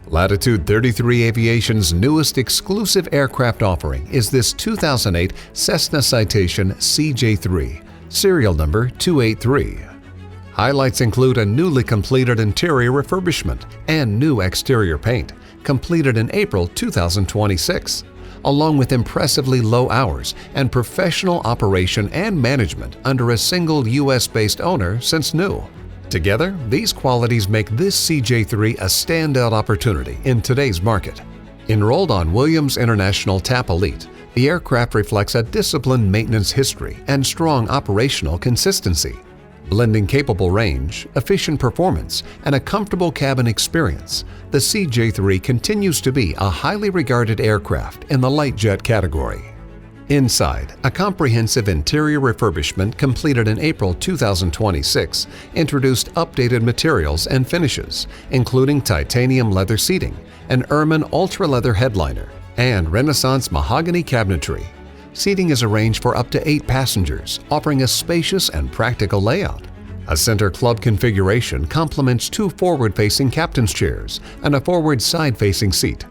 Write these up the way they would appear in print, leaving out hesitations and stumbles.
Latitude 33 Aviation's newest exclusive aircraft offering is this 2008 Cessna Citation CJ3, serial number 283. Highlights include a newly completed interior refurbishment and new exterior paint, completed in April 2026, along with impressively low hours and professional operation and management under a single U.S.-based owner since new. Together, these qualities make this CJ3 a standout opportunity in today's market. Enrolled on Williams International TAP Elite, the aircraft reflects a disciplined maintenance history and strong operational consistency. Blending capable range, efficient performance, and a comfortable cabin experience, the CJ3 continues to be a highly regarded aircraft in the light jet category. Inside, a comprehensive interior refurbishment completed in April 2026 introduced updated materials and finishes, including titanium leather seating, an ermine ultra-leather headliner, and Renaissance mahogany cabinetry. Seating is arranged for up to 8 passengers, offering a spacious and practical layout. A center club configuration complements 2 forward-facing captain's chairs and a forward side-facing seat.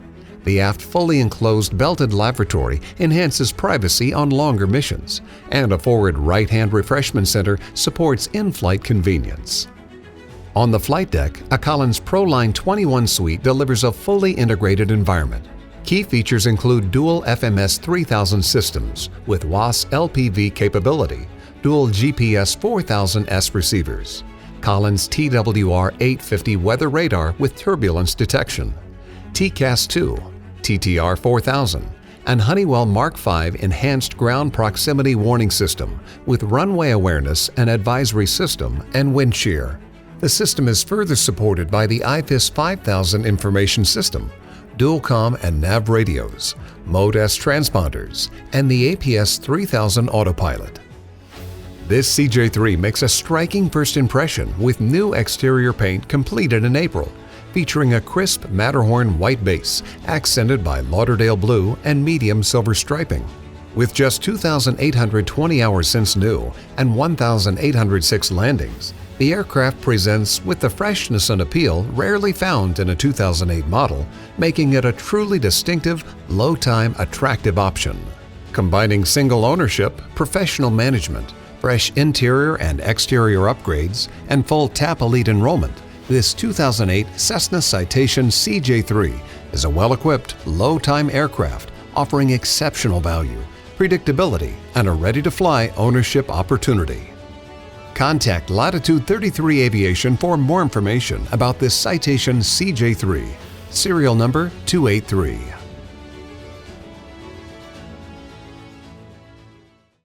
The aft fully enclosed belted lavatory enhances privacy on longer missions, and a forward right-hand refreshment center supports in-flight convenience. On the flight deck, a Collins ProLine 21 suite delivers a fully integrated environment. Key features include dual FMS 3000 systems with WAAS LPV capability, dual GPS 4000S receivers, Collins TWR 850 weather radar with turbulence detection, TCAS 2, TTR 4000, and Honeywell Mark V enhanced ground proximity warning system with runway awareness and advisory system and wind shear. The system is further supported by the IFIS 5000 information system, dual-com and nav radios, Mode S transponders, and the APS 3000 autopilot. This CJ3 makes a striking first impression with new exterior paint completed in April, featuring a crisp Matterhorn white base accented by Lauderdale blue and medium silver striping. With just 2,820 hours since new and 1,806 landings, the aircraft presents with the freshness and appeal rarely found in a 2008 model, making it a truly distinctive, low-time, attractive option. Combining single ownership, professional management, fresh interior and exterior upgrades, and full TAP Elite enrollment, this 2008 Cessna Citation CJ3 is a well-equipped, low-time aircraft offering exceptional value, predictability, and a ready-to-fly ownership opportunity. Contact Latitude 33 Aviation for more information about this Citation CJ3, serial number 283.